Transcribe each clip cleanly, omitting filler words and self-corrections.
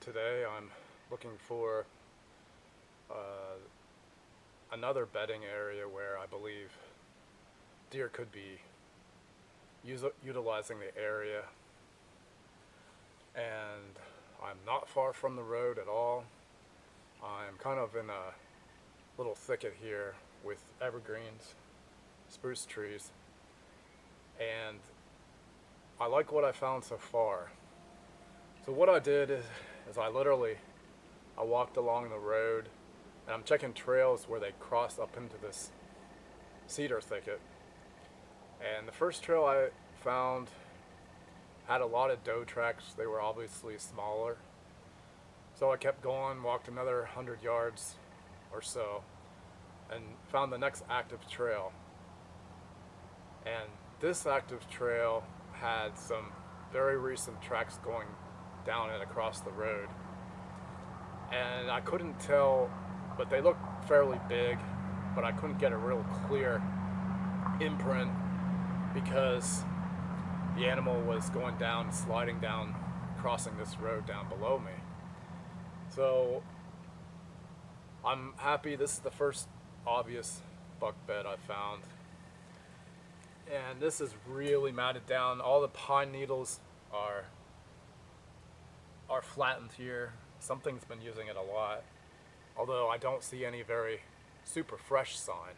Today I'm looking for uh, another bedding area where I believe deer could be utilizing the area, and I'm not far from the road at all. I'm kind of in a little thicket here with evergreens, spruce trees, and I like what I found so far. So what I did is I walked along the road, and I'm checking trails where they cross up into this cedar thicket. And the first trail I found had a lot of doe tracks. They were obviously smaller. So I kept going, walked another 100 yards or so, and found the next active trail. And this active trail had some very recent tracks going down and across the road. And I couldn't tell, but they looked fairly big, but I couldn't get a real clear imprint because the animal was going down, sliding down, crossing this road down below me. So I'm happy this is the first obvious buck bed I found. And this is really matted down. All the pine needles are are flattened here. Something's been using it a lot. Although I don't see any very super fresh sign.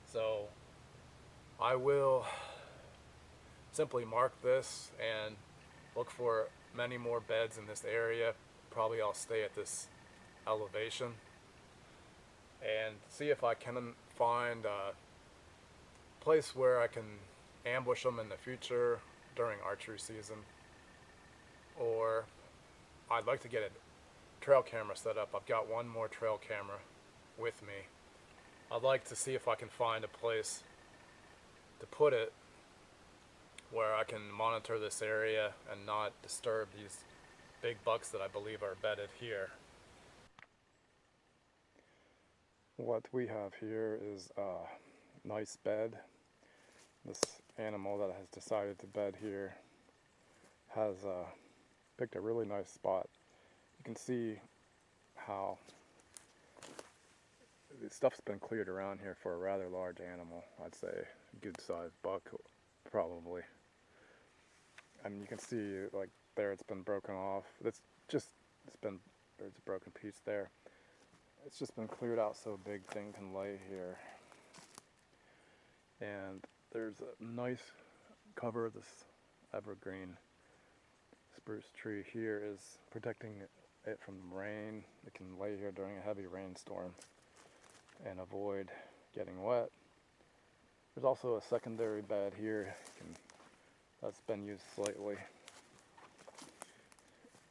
So I will simply mark this and look for many more beds in this area. Probably I'll stay at this elevation and see if I can find a place where I can ambush them in the future during archery season. Or I'd like to get a trail camera set up. I've got one more trail camera with me. I'd like to see if I can find a place to put it where I can monitor this area and not disturb these big bucks that I believe are bedded here. What we have here is a nice bed. This animal that has decided to bed here has picked a really nice spot. You can see how the stuff's been cleared around here for a rather large animal. I'd say a good sized buck probably. I mean, you can see like there it's been broken off. There's a broken piece there. It's just been cleared out so a big thing can lay here. And there's a nice cover of this evergreen spruce tree here is protecting it from rain. It can lay here during a heavy rainstorm and avoid getting wet. There's also a secondary bed here that's been used slightly.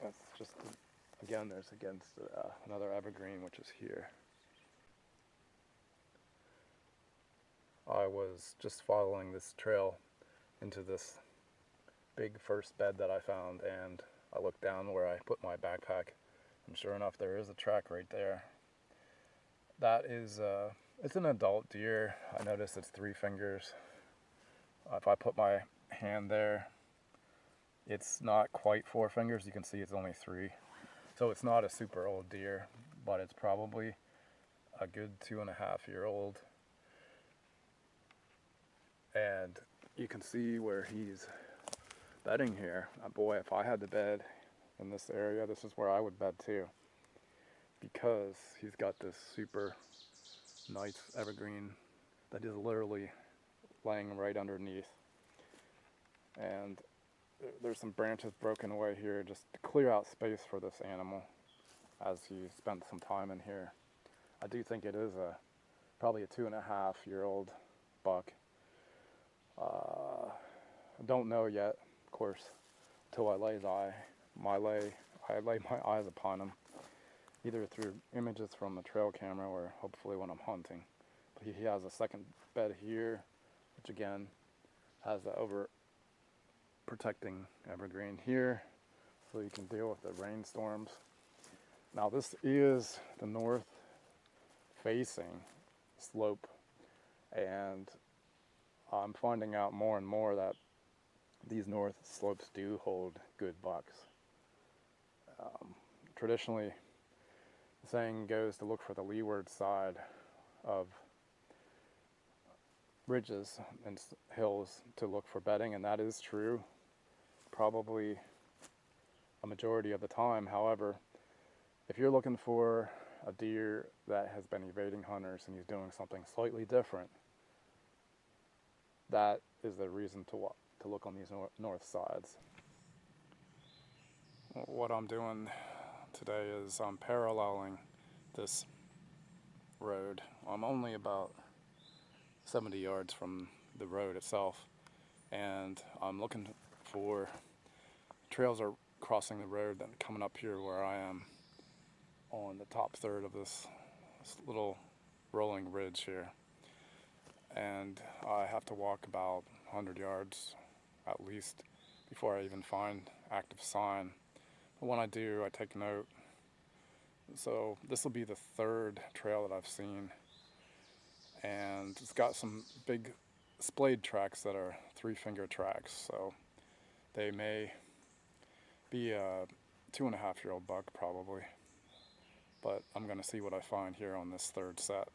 That's just, again, there's against another evergreen, which is here. I was just following this trail into this big first bed that I found, and I looked down where I put my backpack, and sure enough, there is a track right there. That is, it's an adult deer. I noticed it's 3 fingers. If I put my hand there, it's not quite 4 fingers. You can see it's only 3. So it's not a super old deer, but it's probably a good 2.5-year-old. And you can see where he's bedding here. Boy, if I had to bed in this area, this is where I would bed too. Because he's got this super nice evergreen that is literally laying right underneath. And there's some branches broken away here just to clear out space for this animal as he spent some time in here. I do think it is probably a 2.5-year-old buck. I don't know yet, of course, until I lay my eyes upon him, either through images from the trail camera or hopefully when I'm hunting. But he has a second bed here, which again has the over protecting evergreen here, so you can deal with the rainstorms. Now this is the north facing slope, and I'm finding out more and more that these north slopes do hold good bucks. traditionally, the saying goes to look for the leeward side of ridges and hills to look for bedding, and that is true probably a majority of the time. However, if you're looking for a deer that has been evading hunters and he's doing something slightly different, that is the reason to look on these north sides. What I'm doing today is I'm paralleling this road. I'm only about 70 yards from the road itself, and I'm looking for trails are crossing the road and coming up here where I am on the top third of this little rolling ridge here, and I have to walk about 100 yards at least before I even find active sign. But when I do, I take note. So this will be the third trail that I've seen, and it's got some big splayed tracks that are 3-finger tracks, so they may be a 2.5-year-old buck probably, but I'm going to see what I find here on this third set.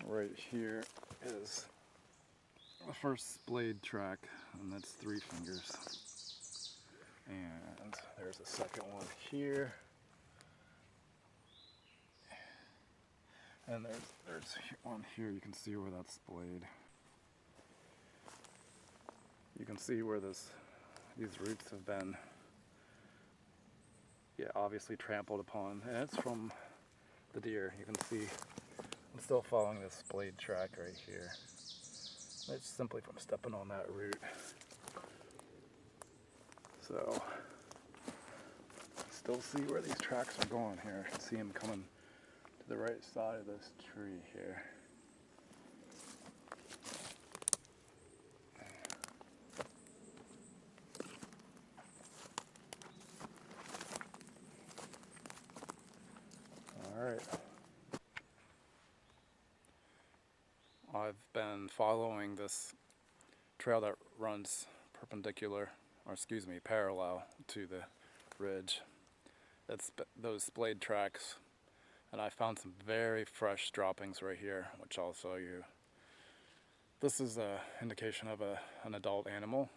Right here is the first splayed track, and that's 3 fingers. And there's a second one here. And there's one here. You can see where that's splayed. You can see where these roots have been, obviously trampled upon. And it's from the deer. You can see I'm still following this splayed track right here. It's simply from stepping on that root. So, still see where these tracks are going here. I can see them coming to the right side of this tree here. Alright. I've been following this trail that runs parallel to the ridge. It's those splayed tracks, and I found some very fresh droppings right here, which I'll show you. This is an indication of an adult animal,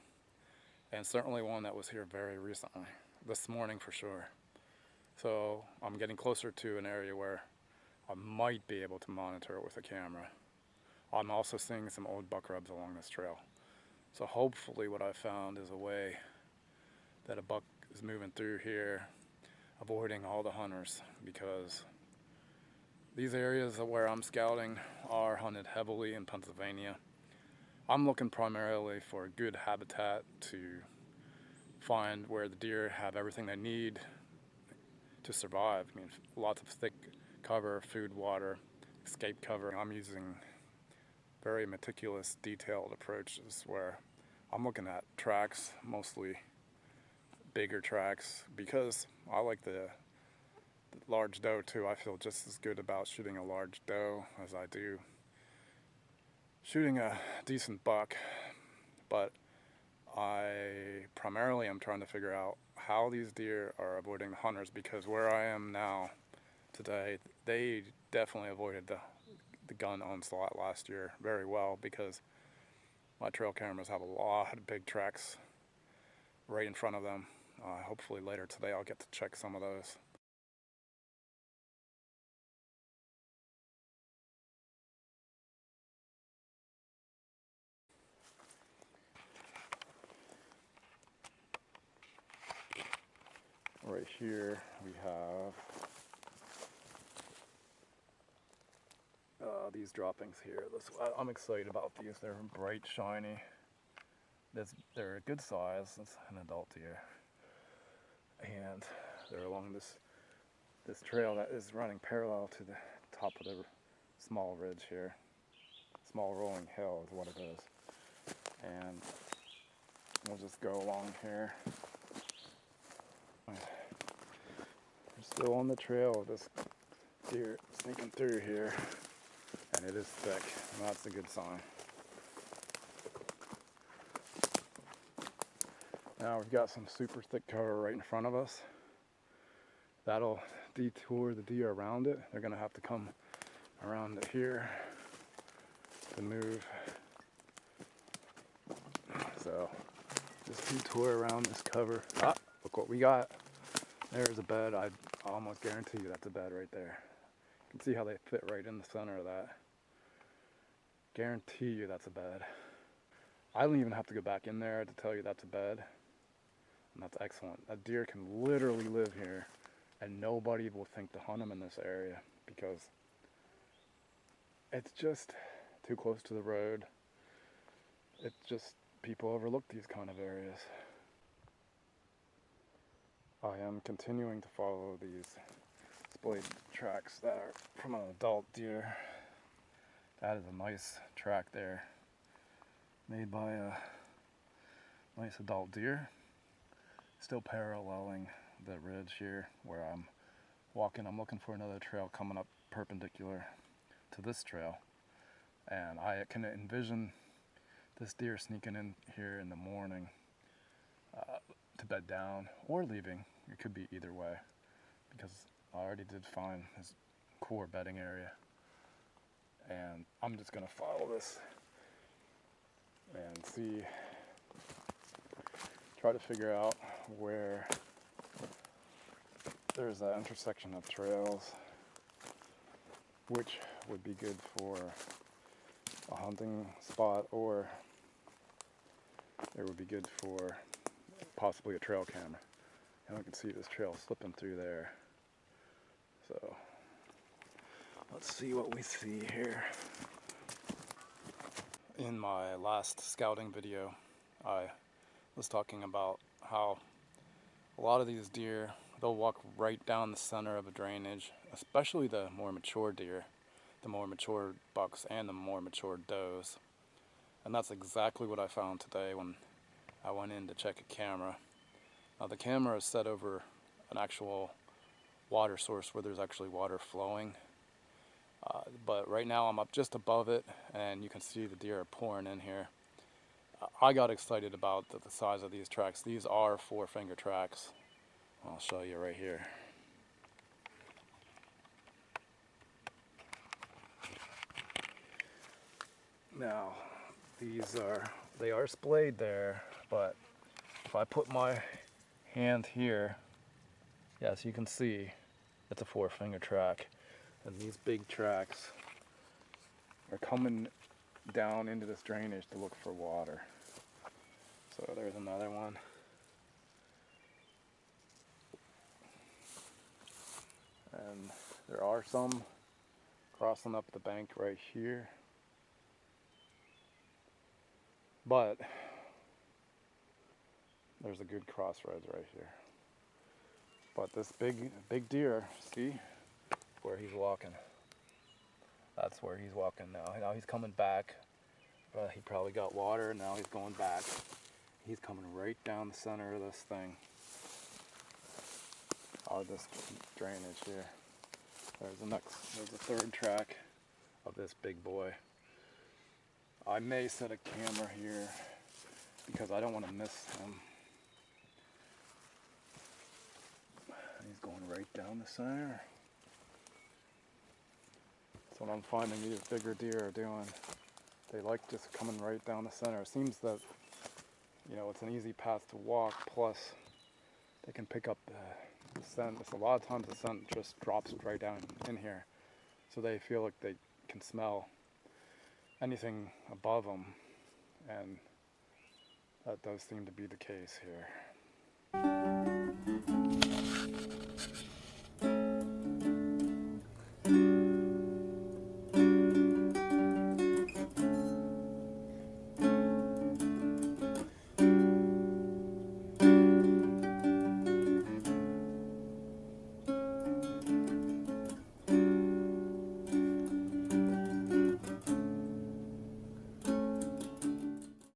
and certainly one that was here very recently, this morning for sure. So I'm getting closer to an area where I might be able to monitor it with a camera. I'm also seeing some old buck rubs along this trail. So hopefully what I found is a way that a buck is moving through here, avoiding all the hunters, because these areas where I'm scouting are hunted heavily in Pennsylvania. I'm looking primarily for a good habitat to find where the deer have everything they need to survive. I mean, lots of thick cover, food, water, escape cover. I'm using very meticulous, detailed approaches where I'm looking at tracks, mostly bigger tracks, because I like the large doe too. I feel just as good about shooting a large doe as I do shooting a decent buck, but I primarily am trying to figure out how these deer are avoiding the hunters, because where I am now today, they definitely avoided the gun onslaught last year very well, because my trail cameras have a lot of big tracks right in front of them. Hopefully later today I'll get to check some of those. Right here we have these droppings here. I'm excited about these. They're bright, shiny. They're a good size. It's an adult deer, and they're along this trail that is running parallel to the top of the small ridge here. Small rolling hill is what it is, and we'll just go along here. We're still on the trail of this deer sneaking through here, and it is thick, and that's a good sign. Now we've got some super thick cover right in front of us. That'll detour the deer around it. They're gonna have to come around it here to move. So just detour around this cover. Ah, look what we got. There's a bed. I almost guarantee you that's a bed right there. You can see how they fit right in the center of that. Guarantee you that's a bed. I don't even have to go back in there to tell you that's a bed. And that's excellent. That deer can literally live here and nobody will think to hunt them in this area because it's just too close to the road. It's just, people overlook these kind of areas. I am continuing to follow these splayed tracks that are from an adult deer. That is a nice track there, made by a nice adult deer. Still paralleling the ridge here where I'm walking. I'm looking for another trail coming up perpendicular to this trail. And I can envision this deer sneaking in here in the morning to bed down or leaving. It could be either way because I already did find his core bedding area. And I'm just gonna follow this and see, try to figure out where there's that intersection of trails, which would be good for a hunting spot, or it would be good for possibly a trail camera. And I can see this trail slipping through there. So let's see what we see here. In my last scouting video, I was talking about how a lot of these deer, they'll walk right down the center of a drainage, especially the more mature deer, the more mature bucks and the more mature does. And that's exactly what I found today when I went in to check a camera. Now the camera is set over an actual water source where there's actually water flowing. But right now I'm up just above it and you can see the deer are pouring in here. I got excited about the size of these tracks. These are 4-finger tracks. I'll show you right here. Now, they are splayed there, but if I put my hand here, yes, you can see it's a 4-finger track. And these big tracks are coming down into this drainage to look for water. So there's another one. And there are some crossing up the bank right here. But there's a good crossroads right here. But this big deer, see where he's walking. That's where he's walking now. Now he's coming back. He probably got water, now he's going back. He's coming right down the center of this thing. Or this drainage here. There's the third track of this big boy. I may set a camera here because I don't want to miss him. He's going right down the center. That's what I'm finding these bigger deer are doing. They like just coming right down the center. It seems that, you know, it's an easy path to walk, plus they can pick up the scent. A lot of times the scent just drops right down in here. So they feel like they can smell anything above them. And that does seem to be the case here.